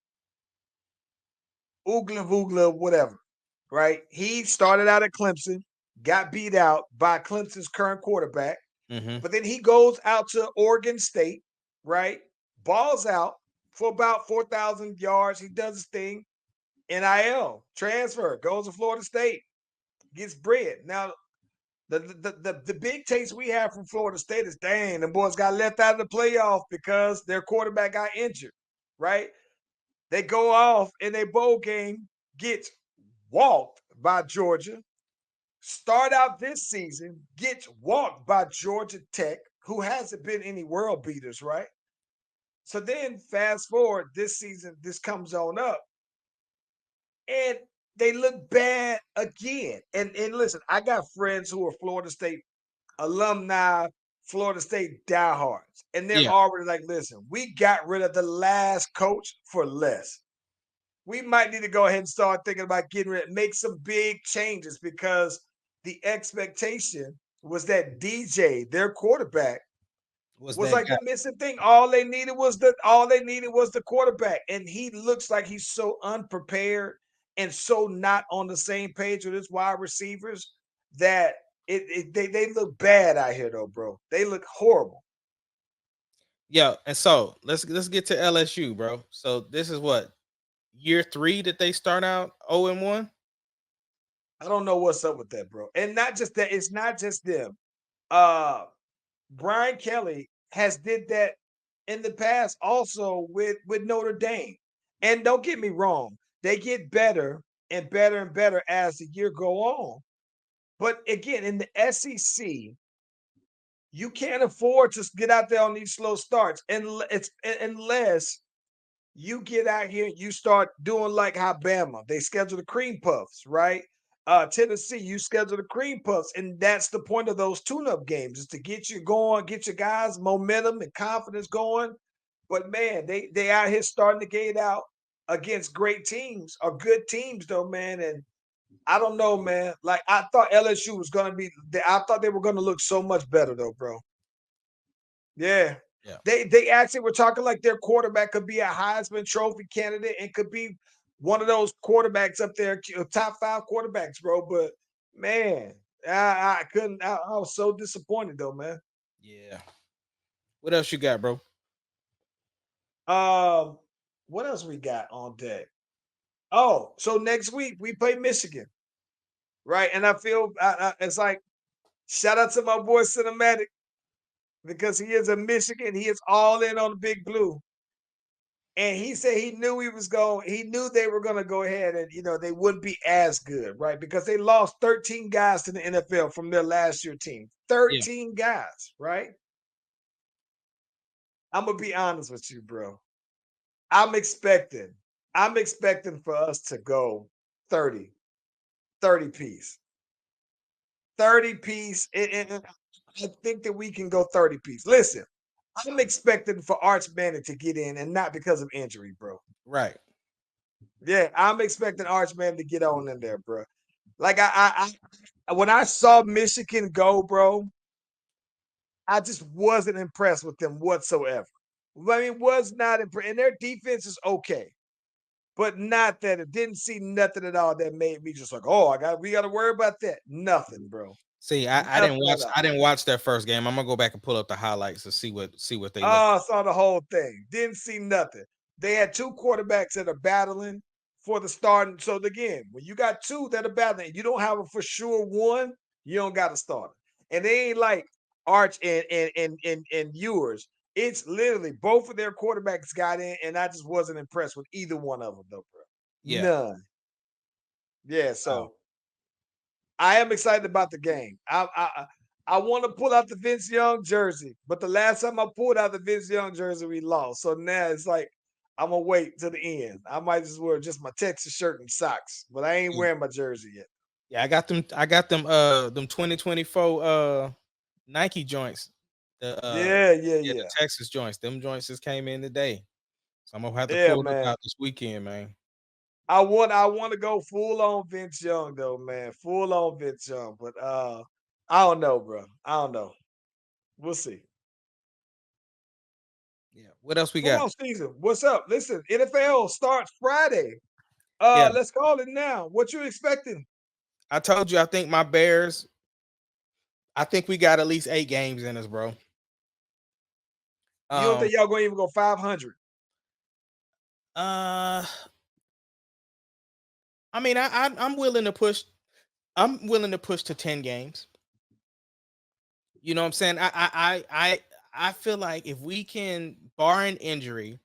Oogla, whatever, right? He started out at Clemson, got beat out by Clemson's current quarterback, Mhm. but then he goes out to Oregon State, right? Balls out for about 4,000 yards. He does his thing. NIL, transfer, goes to Florida State, gets bread. Now, the big taste we have from Florida State is, dang, the boys got left out of the playoff because their quarterback got injured, right? They go off in a bowl game, gets walked by Georgia, start out this season, gets walked by Georgia Tech, who hasn't been any world beaters, right? So then fast forward this season, this comes on up, and they look bad again. And listen, I got friends who are Florida State alumni, Florida State diehards, and they're Yeah. already like, listen, we got rid of the last coach for less. We might need to go ahead and start thinking about make some big changes because the expectation was that DJ, their quarterback, Was was that like guy? the missing thing. All they needed was the quarterback, and he looks like he's so unprepared and so not on the same page with his wide receivers that they look bad out here though, bro. They look horrible. Yeah. And so let's get to LSU, bro. So this is what, year 3 that they start out 0-1. I don't know what's up with that, bro. And not just that, it's not just them. Uh Brian Kelly has did that in the past also with Notre Dame. And don't get me wrong, they get better and better and better as the year go on. But again, in the SEC, you can't afford to get out there on these slow starts unless you get out here and you start doing like how Bama, they schedule the cream puffs, right? Tennessee, you schedule the cream puffs, and that's the point of those tune-up games is to get you going, get your guys momentum and confidence going. But man, they out here starting to get out against great teams or good teams though, man. And I don't know, man. Like I thought LSU was gonna be, I thought they were gonna look so much better though, bro. Yeah. Yeah. They actually were talking like their quarterback could be a Heisman Trophy candidate and could be one of those quarterbacks up there, top 5 quarterbacks, bro. But man, I couldn't. I was so disappointed though, man. Yeah. What else you got, bro? Um, what else we got on deck? Oh, so next week we play Michigan, right? And I feel it's like shout out to my boy Cinematic because he is a Michigan. He is all in on the Big Blue. And he said he knew he knew they were going to go ahead and, they wouldn't be as good, right? Because they lost 13 guys to the NFL from their last year team. Yeah. 13 guys, right? I'm going to be honest with you, bro. I'm expecting for us to go 30 piece. 30 piece. And I think that we can go 30 piece. Listen, I'm expecting for Arch Manning to get in and not because of injury, bro. Right. Yeah, I'm expecting Arch Manning to get on in there, bro. Like I when I saw Michigan go, bro, I just wasn't impressed with them whatsoever. I mean, was not impressed. And their defense is okay, but not that it didn't see nothing at all that made me just like, oh, we got to worry about that. Nothing, bro. See, I didn't watch. I didn't watch that first game. I'm gonna go back and pull up the highlights to see what they look. Oh, I saw the whole thing. Didn't see nothing. They had 2 quarterbacks that are battling for the starting. So again, when you got 2 that are battling, you don't have a for sure one, you don't got to start it. And they ain't like Arch and Ewers. It's literally both of their quarterbacks got in, and I just wasn't impressed with either one of them, though, bro. Yeah. None. Yeah, so Oh. I am excited about the game. I want to pull out the Vince Young jersey, but the last time I pulled out the Vince Young jersey, we lost. So now it's like I'm gonna wait to the end. I might just wear just my Texas shirt and socks, but I ain't wearing my jersey yet. Yeah, I got them. Them 2024 Nike joints. The Yeah. the Texas joints. Them joints just came in today, so I'm gonna have to Yeah, pull them man. out this weekend, man. I want to go full on Vince Young though, man. Full on Vince Young, but I don't know, bro. I don't know. We'll see. Yeah. What else we got? Football season. What's up? Listen, NFL starts Friday. Yeah. Let's call it now. What you expecting? I told you. I think my Bears. I think we got at least 8 games in us, bro. You don't think y'all gonna even go 500? I mean, I'm willing to push. I'm willing to push to 10 games. You know what I'm saying? I feel like if we can, barring injury,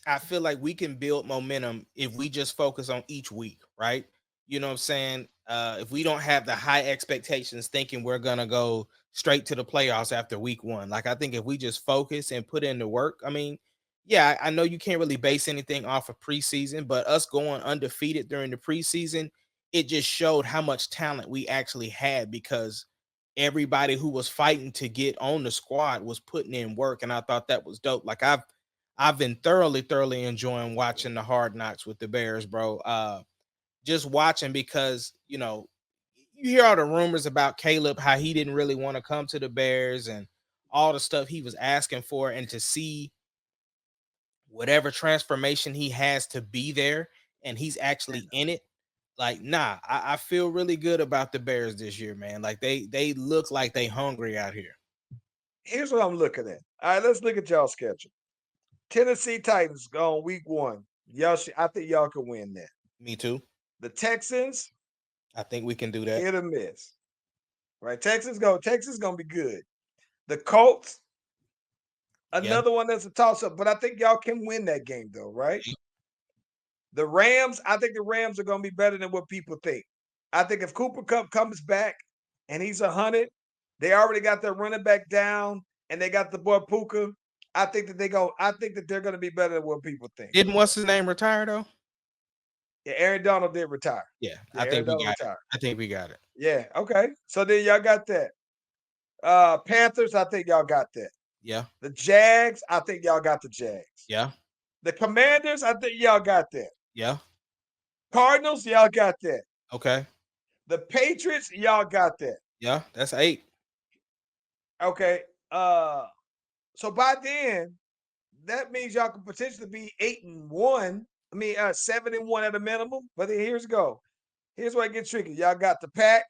I feel like we can build momentum if we just focus on each week, right? You know what I'm saying? If we don't have the high expectations, thinking we're gonna go straight to the playoffs after week 1, like I think if we just focus and put in the work, I mean, yeah, I know you can't really base anything off of preseason, but us going undefeated during the preseason, it just showed how much talent we actually had because everybody who was fighting to get on the squad was putting in work, and I thought that was dope. Like I've been thoroughly enjoying watching the Hard Knocks with the Bears, bro. Just watching because you hear all the rumors about Caleb, how he didn't really want to come to the Bears and all the stuff he was asking for, and to see whatever transformation he has to be there and he's actually in it. Like, nah, I feel really good about the Bears this year, man. Like they look like they hungry out here. Here's what I'm looking at. All right, let's look at y'all schedule. Tennessee Titans go on week 1. I think y'all can win that. Me too. The Texans, I think we can do that. hit or miss. Right? Texas gonna be good. The Colts, another one that's a toss-up, but I think y'all can win that game though, right? The Rams, I think the Rams are gonna be better than what people think. I think if Cooper Kupp comes back and he's 100, they already got their running back down and they got the boy Puka. I think that they're gonna be better than what people think. Didn't what's his name retire though? Yeah, Aaron Donald did retire. Yeah, Yeah, I think we Aaron Donald got it. retired. I think we got it. Yeah, okay. So then y'all got that. Panthers, I think y'all got that. Yeah, The Jags, I think y'all got the Jags. yeah, The Commanders, I think y'all got that. yeah. Cardinals, y'all got that. Okay. The Patriots, y'all got that. Yeah, that's 8. Okay. So by then, that means y'all could potentially be 8-1. I mean, 7-1 at a minimum. But then here's where it gets tricky. Y'all got the Pack.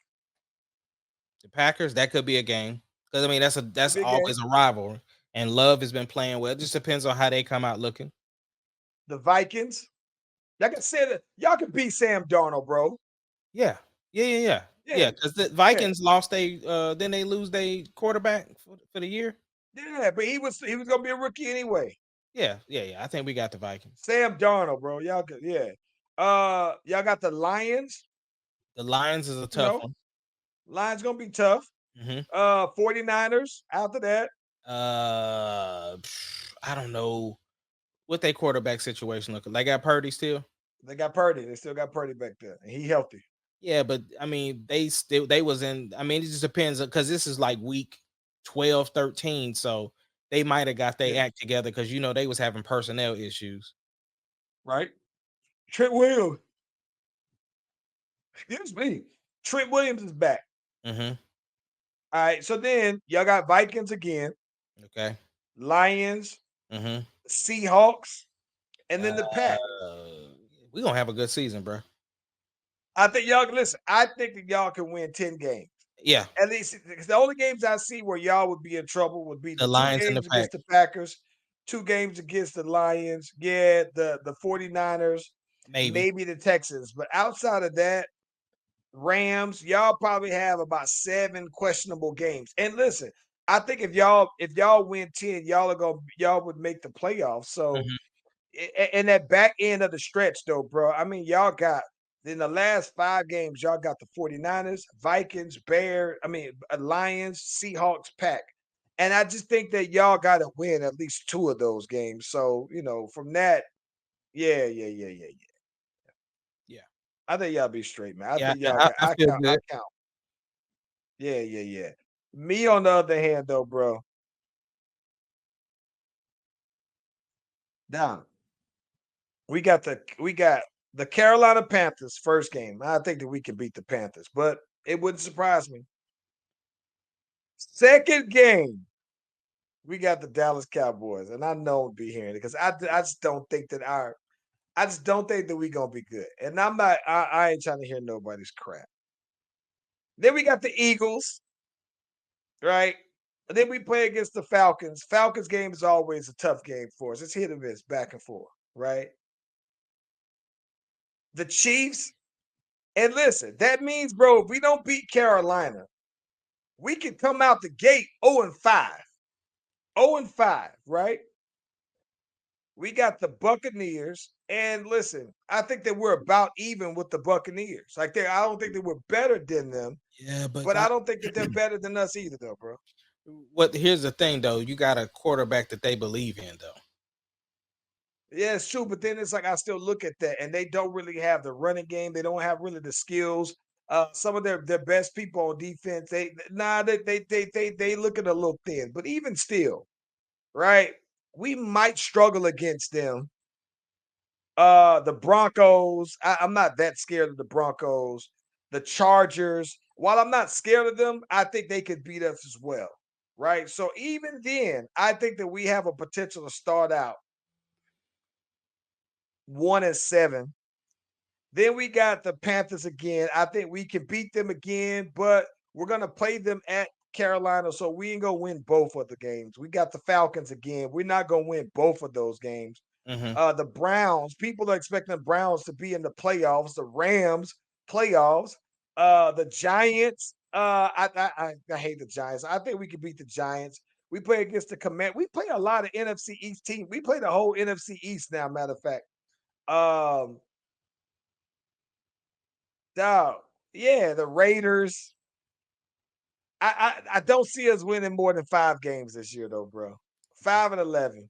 The Packers, that could be a game. Because I mean, that's Big always a rivalry. And Love has been playing well. It just depends on how they come out looking. The Vikings. Y'all can say that y'all can beat Sam Darnold, bro. Yeah. Yeah. Because the Vikings lost then they lose their quarterback for the year. Yeah, but he was gonna be a rookie anyway. Yeah. I think we got the Vikings. Sam Darnold, bro. Y'all could, yeah. Y'all got the Lions. The Lions is a tough one. Lions gonna be tough. 49ers after that. I don't know what their quarterback situation looking. They got Purdy still. They got Purdy. They still got Purdy back there, and he healthy. Yeah, but I mean, they was in. I mean, it just depends because this is like week 12, 13, so they might have got their act together because they was having personnel issues. Right. Trent Williams. Excuse me. Trent Williams is back. Mm-hmm. All right. So then y'all got Vikings again. Okay. Lions. Mm-hmm. Seahawks. And then the Pack. We're gonna have a good season, bro. I think y'all can listen. I think that y'all can win 10 games. Yeah. At least because the only games I see where y'all would be in trouble would be The 2 Lions and games the against the Packers, 2 games against the Lions, the 49ers, maybe the Texans. But outside of that, Rams, y'all probably have about 7 questionable games. And listen, I think if y'all win 10, y'all would make the playoffs. So in that back end of the stretch, though, bro, I mean, y'all got in the last 5 games, y'all got the 49ers, Vikings, Lions, Seahawks, Pack. And I just think that y'all got to win at least 2 of those games. So, from that, yeah. I think y'all be straight, man. I think y'all got I count. Yeah. Me on the other hand, though, bro. Down. We got the Carolina Panthers first game. I think that we can beat the Panthers, but it wouldn't surprise me. Second game, we got the Dallas Cowboys, and I know I'll be hearing it because I just don't think that we're gonna be good. And I ain't trying to hear nobody's crap. Then we got the Eagles, right? And then we play against the Falcons. Falcons game is always a tough game for us. It's hit or miss, back and forth, right? The Chiefs, and listen, that means, bro, if we don't beat Carolina, we can come out the gate 0-5. 0-5, right? We got the Buccaneers, and listen, I think that we're about even with the Buccaneers. I don't think that we're better than them. Yeah, but I don't think that they're better than us either, though, bro. Here's the thing, though. You got a quarterback that they believe in, though. Yeah, it's true. But then it's like I still look at that, and they don't really have the running game. They don't have really the skills some of their best people on defense. They looking a little thin, but even still, right? We might struggle against them. The Broncos, I'm not that scared of the Broncos. The Chargers, while I'm not scared of them, I think they could beat us as well. Right. So even then, I think that we have a potential to start out 1-7. Then we got the Panthers again. I think we can beat them again, but we're gonna play them at Carolina, so we ain't gonna win both of the games. We got the Falcons again. We're not gonna win both of those games. Mhm. The Browns, people are expecting the Browns to be in the playoffs, the Rams playoffs, the Giants. I hate the Giants. I think we can beat the Giants. We play against the Command. We play a lot of NFC East teams. We play the whole NFC East now, matter of fact. Dog, yeah, the Raiders. I don't see us winning more than 5 games this year, though, bro. 5-11.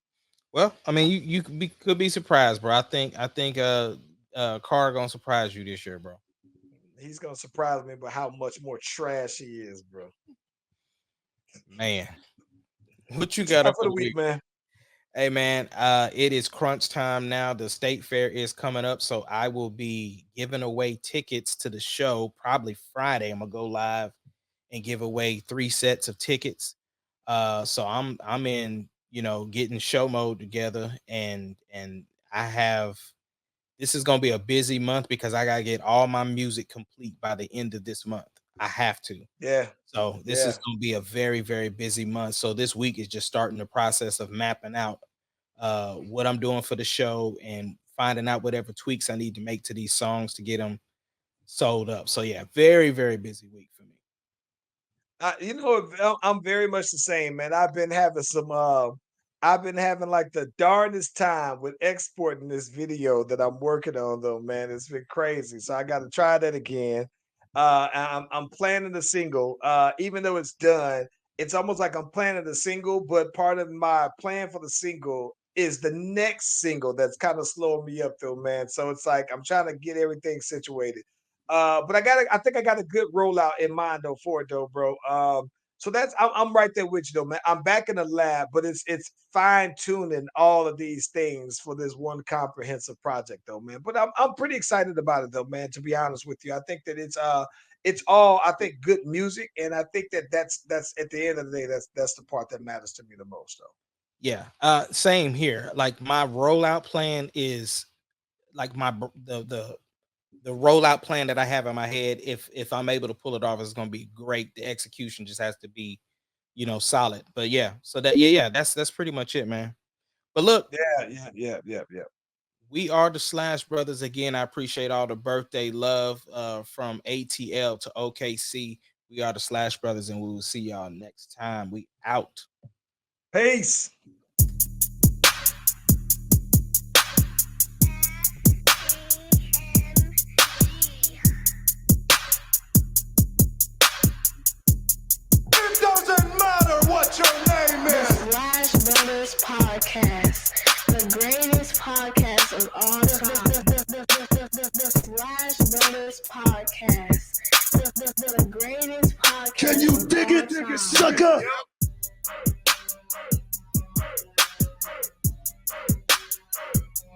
Well, I mean, you could be surprised, bro. I think Carr gonna surprise you this year, bro. He's gonna surprise me by how much more trash he is, bro. Man, what you got Time up for the the week, week? man. Hey, man, it is crunch time now. The state fair is coming up, so I will be giving away tickets to the show probably Friday. I'm gonna go live and give away 3 sets of tickets. So I'm in, getting show mode together, and I have this is gonna be a busy month because I gotta get all my music complete by the end of this month. I have to. Yeah, So this yeah. is gonna be a very, very busy month. So this week is just starting the process of mapping out what I'm doing for the show and finding out whatever tweaks I need to make to these songs to get them sold up. So yeah, very, very busy week for me. I'm very much the same, man. I've been having like the darndest time with exporting this video that I'm working on, though, man. It's been crazy. So I got to try that again. I'm planning a single. Even though it's done, it's almost like I'm planning a single, but part of my plan for the single is the next single that's kind of slowing me up, though, man. So it's like I'm trying to get everything situated. But I think I got a good rollout in mind though for it though, bro. So I'm right there with you though, man. I'm back in the lab, but it's fine tuning all of these things for this one comprehensive project though, man. But I'm pretty excited about it though, man. To be honest with you, I think that it's all I think good music, and I think that that's at the end of the day that's the part that matters to me the most though. Yeah. Same here. Like my rollout plan is like the rollout plan that I have in my head. If I'm able to pull it off, it's gonna be great. The execution just has to be, solid. But yeah, so that's pretty much it, man. But look, Yeah. we are the Slash Brothers again. I appreciate all the birthday love from ATL to OKC. We are the Slash Brothers, and we will see y'all next time. We out. Peace. It doesn't matter what your name The is. Slash Brothers Podcast, the greatest podcast of all time. The Slash Brothers Podcast, the greatest podcast. Can you of dig all it, time. sucker?